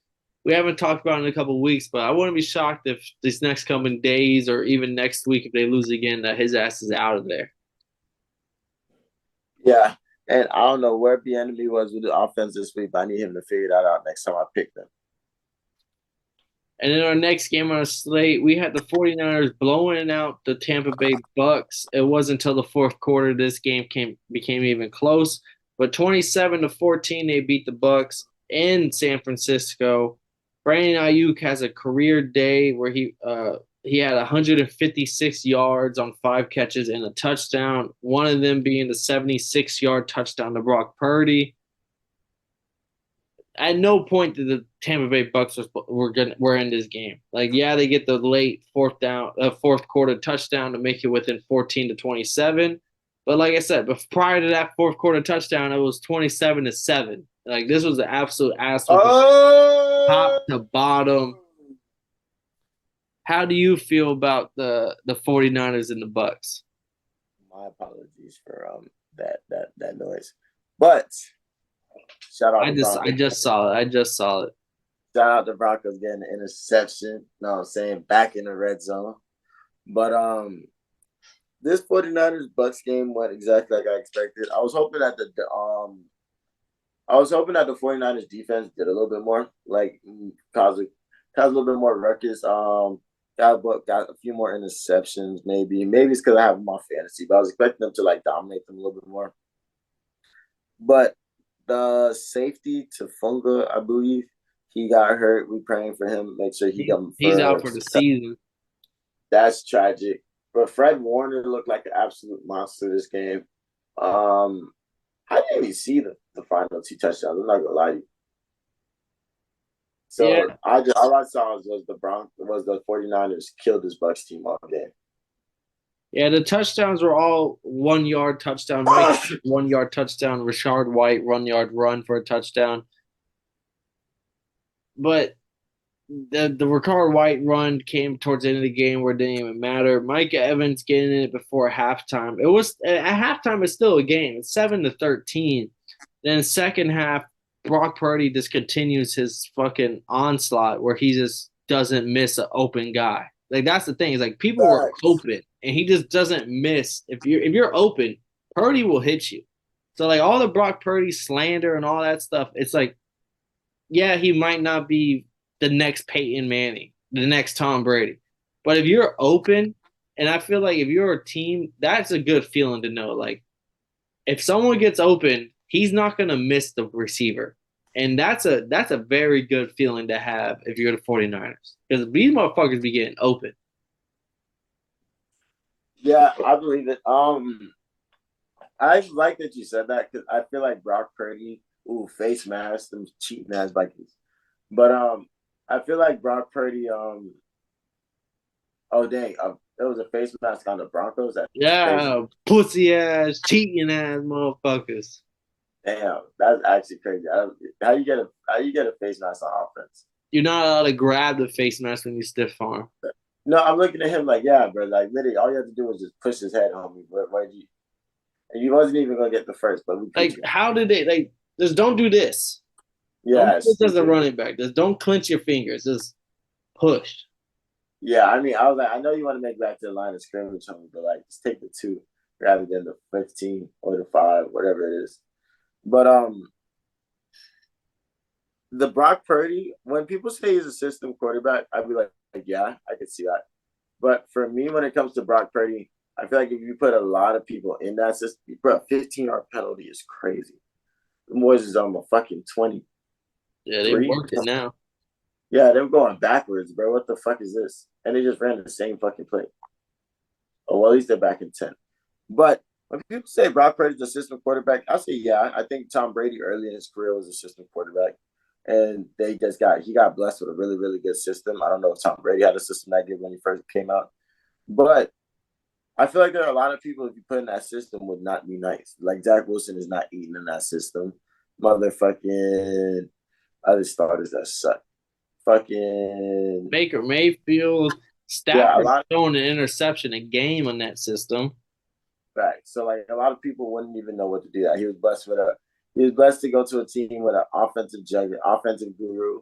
we haven't talked about it in a couple of weeks, but I wouldn't be shocked if these next coming days or even next week if they lose again that his ass is out of there. Yeah, and I don't know where Bieniemy was with the offense this week, but I need him to figure that out next time I pick them. And in our next game on a slate, we had the 49ers blowing out the Tampa Bay Bucks. It wasn't until the fourth quarter this game became even close. But 27-14, they beat the Bucks in San Francisco. Brandon Ayuk has a career day where he had 156 yards on 5 catches and a touchdown, one of them being the 76-yard touchdown to Brock Purdy. At no point did the Tampa Bay Bucks were in this game. Like, yeah, they get the late fourth quarter touchdown to make it within 14-27. But like I said, but prior to that fourth quarter touchdown, it was 27-7. Like, this was an absolute asshole top to bottom. How do you feel about the 49ers and the Bucks? My apologies for that noise, but shout out I to just Broncos. I just saw it. I just saw it. Shout out to Broncos getting the interception. You know what I'm saying? Back in the red zone. But this 49ers Bucks game went exactly like I expected. I was hoping that the 49ers defense did a little bit more, like cause a little bit more ruckus. Got a few more interceptions, maybe. Maybe it's because I have them on fantasy, but I was expecting them to like dominate them a little bit more. But the safety to Funga, I believe, he got hurt. We praying for him. Make sure he's out for the season. That's tragic. But Fred Warner looked like an absolute monster this game. I didn't even see the final 2 touchdowns. I'm not gonna lie to you. Yeah, So all I saw was the 49ers killed this Bucks team all game. yeah. The touchdowns were all 1 yard touchdown. Mike 1 yard touchdown. Rashard White 1 yard run for a touchdown. But the Ricard White run came towards the end of the game where it didn't even matter. Mike Evans getting in it before halftime. It was at halftime. It's still a game. It's 7-13. Then second half, Brock Purdy just continues his fucking onslaught where he just doesn't miss an open guy. Like that's the thing. Is like people were Facts. open and he just doesn't miss. If you're open, Purdy will hit you. So like all the Brock Purdy slander and all that stuff, it's like yeah, he might not be the next Peyton Manning, the next Tom Brady. But if you're open, and I feel like if you're a team, that's a good feeling to know. Like, if someone gets open, he's not gonna miss the receiver. And that's a very good feeling to have if you're the 49ers. Because these motherfuckers be getting open. Yeah, I believe it. I like that you said that because I feel like Brock Purdy, face mask, them cheating ass Vikings. But I feel like Brock Purdy, oh dang, there was a face mask on the Broncos. That's crazy. Yeah, pussy ass, cheating ass motherfuckers. Damn, that's actually crazy. How you get a face mask on offense? You're not allowed to grab the face mask when you stiff arm. No, I'm looking at him like, yeah, bro. Like literally, all you have to do was just push his head on me. But why you? And you wasn't even gonna get the first, but we put Like, you. how did they like just don't do this? Don't Yeah, do this as a stupid. running back. Just don't clench your fingers. Just push. Yeah, I mean, I was like, I know you want to make back to the line of scrimmage, homie, but like, just take the two rather than the 15 or the five, whatever it is. But the Brock Purdy, when people say he's a system quarterback, I'd be like, yeah, I could see that. But for me, when it comes to Brock Purdy, I feel like if you put a lot of people in that system, bro, 15-yard penalty is crazy. The boys is on the fucking 23. Yeah, they worked it now. Yeah, they're going backwards, bro. What the fuck is this? And they just ran the same fucking play. Oh, well, at least they're back in 10. But when people say Brock Purdy's a system quarterback, I'll say, yeah, I think Tom Brady early in his career was a system quarterback. And he got blessed with a really, really good system. I don't know if Tom Brady had a system that good when he first came out. But I feel like there are a lot of people, if you put in that system, would not be nice. Like Zach Wilson is not eating in that system. Motherfucking other starters that suck. Fucking Baker Mayfield, yeah, a Stafford lot. throwing an interception a game on that system. Right. So like a lot of people wouldn't even know what to do. That he was blessed to go to a team with an offensive jugger, offensive guru,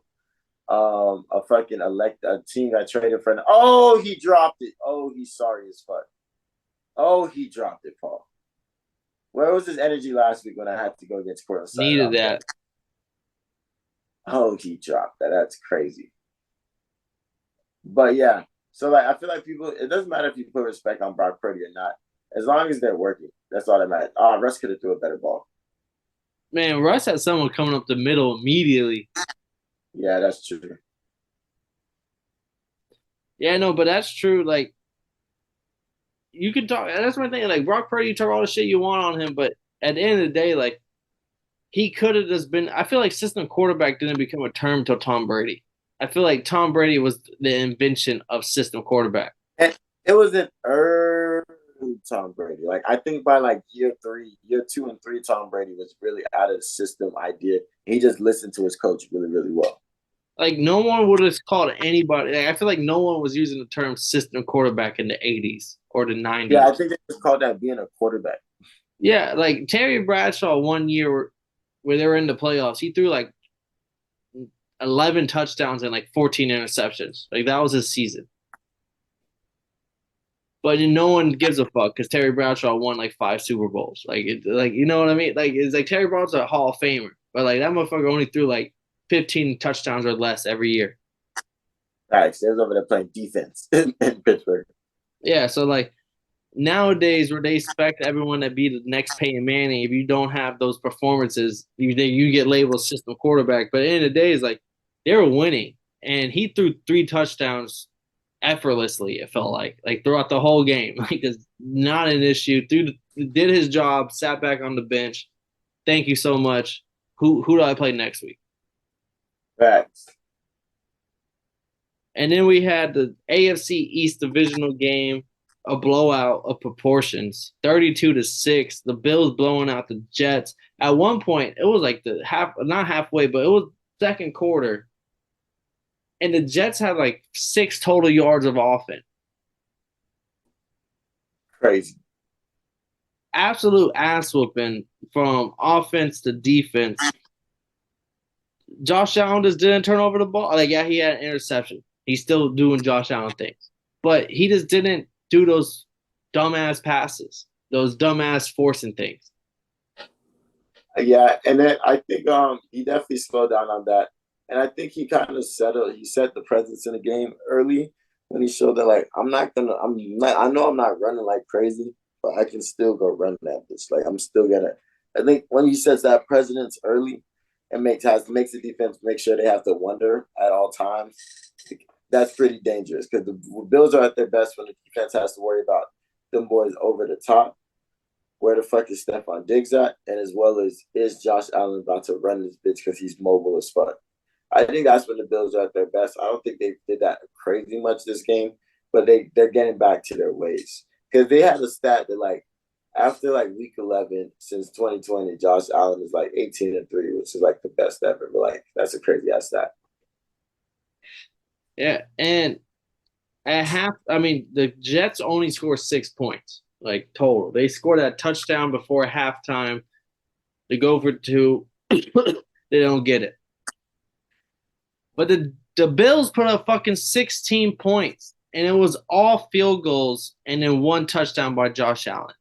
a fucking a team that traded for oh, he dropped it. Oh, he's sorry as fuck. Oh, he dropped it, Paul. Where was his energy last week when I had to go against Cortland Needed Sutton? that. Oh, he dropped that. That's crazy. But yeah, so like I feel like people, it doesn't matter if you put respect on Brock Purdy or not, as long as they're working. That's all that matters. Oh, Russ could have threw a better ball. Man, Russ had someone coming up the middle immediately. Yeah, that's true. Yeah, no, but that's true. Like, you can talk. That's my thing. Like, Brock Purdy, you talk all the shit you want on him, but at the end of the day, like, he could have just been. I feel like system quarterback didn't become a term till Tom Brady. I feel like Tom Brady was the invention of system quarterback. And it was an early Tom Brady. Like I think by like year 2 and 3, Tom Brady was really out of the system idea. He just listened to his coach really, really well. Like no one would have called anybody. Like, I feel like no one was using the term system quarterback in the '80s or the Yeah, '90s. I think they just called that being a quarterback. Yeah, like Terry Bradshaw 1 year where they were in the playoffs, he threw like 11 touchdowns and like 14 interceptions. Like that was his season. But no one gives a fuck because Terry Bradshaw won like 5 Super Bowls. Like you know what I mean? Like it's like Terry Bradshaw's a Hall of Famer, but like that motherfucker only threw like 15 touchdowns or less every year. Facts. They was over there playing defense in Pittsburgh. Yeah, so like nowadays where they expect everyone to be the next Peyton Manning, if you don't have those performances, you get labeled system quarterback. But at the end of the day, it's like they were winning, and he threw 3 touchdowns effortlessly. It felt like throughout the whole game, like it's not an issue. Did his job, sat back on the bench. Thank you so much. Who do I play next week? Facts. And then we had the AFC East divisional game, a blowout of proportions, 32-6. The Bills blowing out the Jets. At one point, it was like the not halfway, but it was second quarter, and the Jets had like 6 total yards of offense. Crazy. Absolute ass whooping from offense to defense. Josh Allen just didn't turn over the ball. Like, yeah, he had an interception. He's still doing Josh Allen things, but he just didn't do those dumbass passes, those dumbass forcing things. Yeah, and then I think he definitely slowed down on that, and I think he kind of set the presence in the game early when he showed that like I know I'm not running like crazy, but I can still go run that bitch. Like I'm still gonna. I think when he sets that presence early and makes the defense make sure they have to wonder at all times, that's pretty dangerous because the Bills are at their best when the defense has to worry about them boys over the top. Where the fuck is Stephon Diggs at? And as well as is Josh Allen about to run this bitch because he's mobile as fuck? I think that's when the Bills are at their best. I don't think they did that crazy much this game, but they're getting back to their ways. Because they had a stat that like after like week 11 since 2020, Josh Allen is like 18-3, which is like the best ever. But like that's a crazy ass stat. Yeah, and at half, I mean, the Jets only score 6 points, like total. They scored that touchdown before halftime. They go for two. They don't get it. But the Bills put up fucking 16 points, and it was all field goals and then one touchdown by Josh Allen.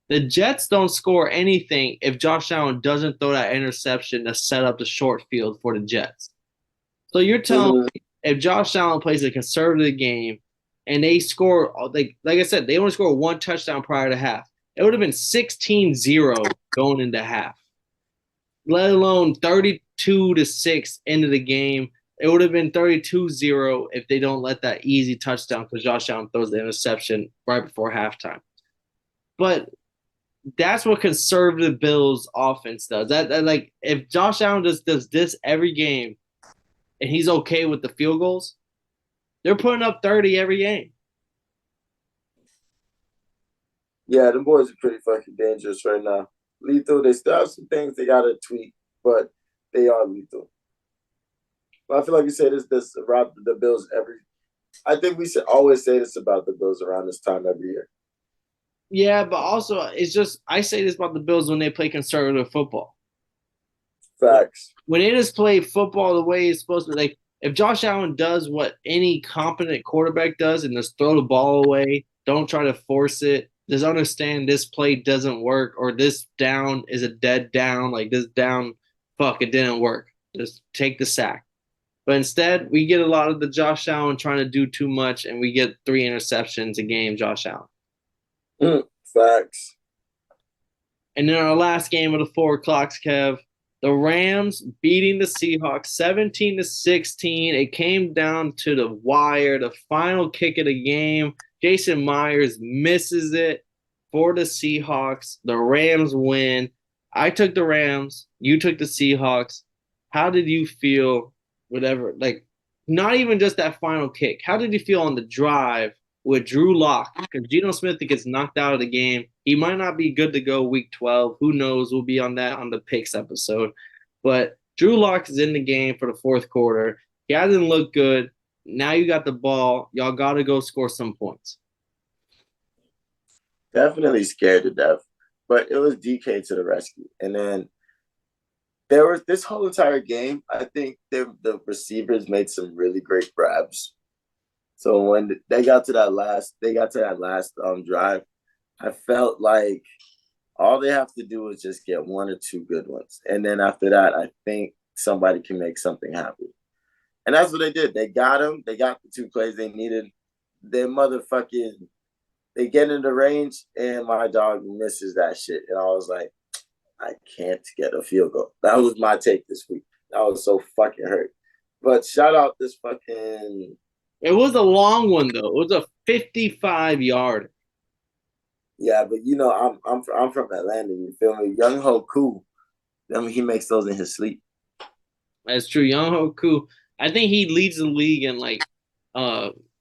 The Jets don't score anything if Josh Allen doesn't throw that interception to set up the short field for the Jets. So you're telling me if Josh Allen plays a conservative game and they score, like I said, they only scored one touchdown prior to half, it would have been 16-0 going into half, let alone 32-6 into the game. It would have been 32-0 if they don't let that easy touchdown because Josh Allen throws the interception right before halftime. But that's what conservative Bills offense does. That like if Josh Allen just does this every game and he's okay with the field goals, they're putting up 30 every game. Yeah, the boys are pretty fucking dangerous right now. Lethal. They still have some things they gotta tweak, but they are lethal. But I feel like you say this around the Bills every. I think we should always say this about the Bills around this time every year. Yeah, but also it's just I say this about the Bills when they play conservative football. Facts. When they just play football the way it's supposed to, like if Josh Allen does what any competent quarterback does and just throw the ball away, don't try to force it, just understand this play doesn't work or this down is a dead down, like this down, fuck, it didn't work. Just take the sack. But instead, we get a lot of the Josh Allen trying to do too much, and we get 3 interceptions a game, Josh Allen. Facts. And then our last game of the 4 o'clocks, Kev, the Rams beating the Seahawks 17-16. It came down to the wire, the final kick of the game. Jason Myers misses it for the Seahawks. The Rams win. I took the Rams. You took the Seahawks. How did you feel? Whatever, like not even just that final kick. How did you feel on the drive with Drew Lock? Because Geno Smith gets knocked out of the game. He might not be good to go week 12. Who knows? We'll be on that on the picks episode. But Drew Lock is in the game for the fourth quarter. He hasn't looked good. Now you got the ball. Y'all got to go score some points. Definitely scared to death. But it was DK to the rescue. And then there was this whole entire game. I think the receivers made some really great grabs. So when they got to that last drive, I felt like all they have to do is just get one or two good ones, and then after that, I think somebody can make something happen. And that's what they did. They got him. They got the 2 plays they needed. They get in the range, and my dog misses that shit, and I was like, I can't get a field goal. That was my take this week. I was so fucking hurt. But shout out this fucking. It was a long one though. It was a 55-yard. Yeah, but I'm from Atlanta. You feel me? Young Ho Koo. I mean, he makes those in his sleep. That's true. Young Hoku. I think he leads the league in like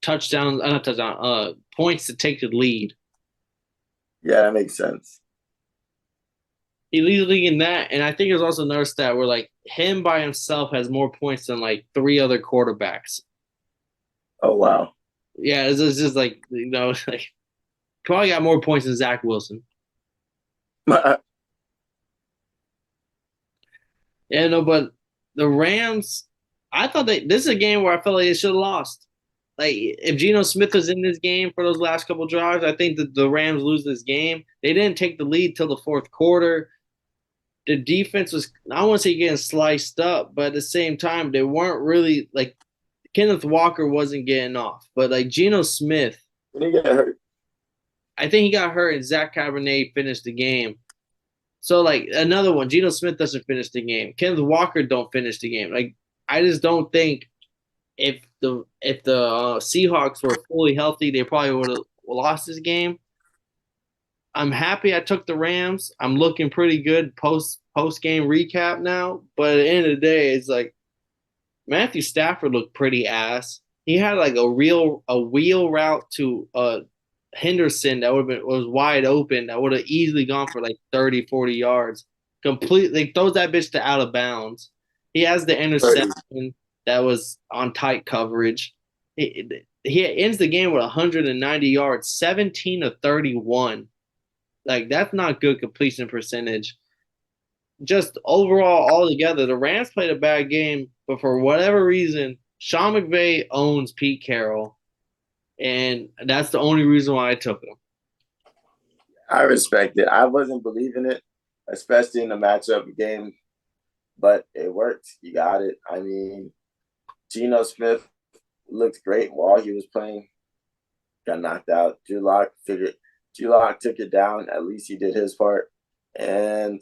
touchdowns, not touchdown, points to take the lead. Yeah, that makes sense. He leads the league in that, and I think there's also another stat where like him by himself has more points than like three other quarterbacks. Oh wow. Yeah, it's just like like probably got more points than Zach Wilson. Yeah, no, but the Rams, I thought this is a game where I felt like they should have lost. Like if Geno Smith was in this game for those last couple drives, I think that the Rams lose this game. They didn't take the lead till the fourth quarter. The defense was, I don't want to say getting sliced up, but at the same time, they weren't really like Kenneth Walker wasn't getting off. But like Geno Smith, When he get hurt. I think he got hurt and Zach Cabernet finished the game. So like another one, Geno Smith doesn't finish the game. Kenneth Walker don't finish the game. Like I just don't think if the Seahawks were fully healthy, they probably would have lost this game. I'm happy I took the Rams. I'm looking pretty good post game recap now. But at the end of the day, it's like Matthew Stafford looked pretty ass. He had like a wheel route to Henderson that would have been was wide open that would have easily gone for like 30, 40 yards. Completely throws that bitch to out of bounds. He has the 30. interception that was on tight coverage. He ends the game with 190 yards, 17 to 31. Like that's not good completion percentage. Just overall, all together, the Rams played a bad game, but for whatever reason, Sean McVay owns Pete Carroll, and that's the only reason why I took him. I respect it. I wasn't believing it, especially in the matchup game, but it worked. You got it. I mean, Geno Smith looked great while he was playing. Got knocked out. Drew Lock took it down. At least he did his part. And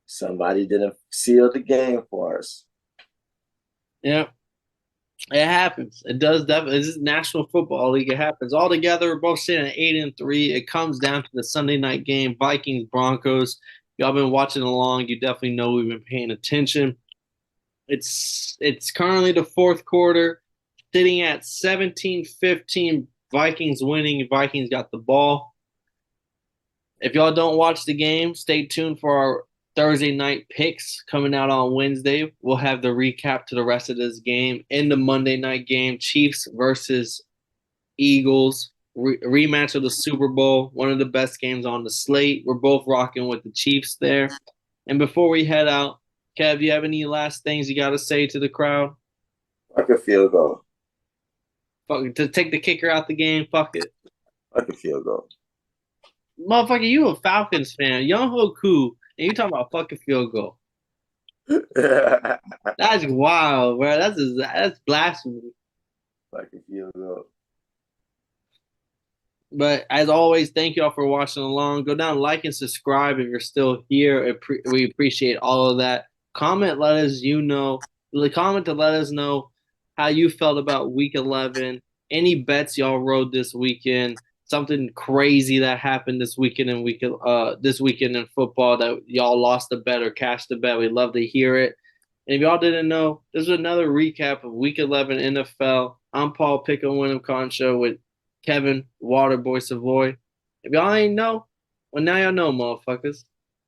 somebody didn't seal the game for us. Yeah, it happens. It does definitely. This is National Football League. It happens. All together, we're both sitting at 8-3. It comes down to the Sunday night game, Vikings Broncos. Y'all been watching along. You definitely know we've been paying attention. It's currently the fourth quarter, sitting at 17-15. Vikings winning. Vikings got the ball. If y'all don't watch the game, stay tuned for our Thursday night picks coming out on Wednesday. We'll have the recap to the rest of this game. In the Monday night game, Chiefs versus Eagles, rematch of the Super Bowl, one of the best games on the slate. We're both rocking with the Chiefs there. And before we head out, Kev, you have any last things you got to say to the crowd? Fuck a field goal. Fuck, to take the kicker out the game, fuck it. Fuck a field goal. Motherfucker, you a Falcons fan. Young Hoku, and you talking about fucking field goal. That's wild, bro. That's blasphemy. Fuck a field goal. But as always, thank y'all for watching along. Go down, like, and subscribe if you're still here. We appreciate all of that. Comment, let us know. Comment to let us know how you felt about Week 11. Any bets y'all rode this weekend? Something crazy that happened this weekend in football that y'all lost a bet or cashed a bet. We'd love to hear it. And if y'all didn't know, this is another recap of Week 11 NFL. I'm Paul Pickett, Wyndham Concho with Kevin Waterboy Savoy. If y'all ain't know, well now y'all know, motherfuckers.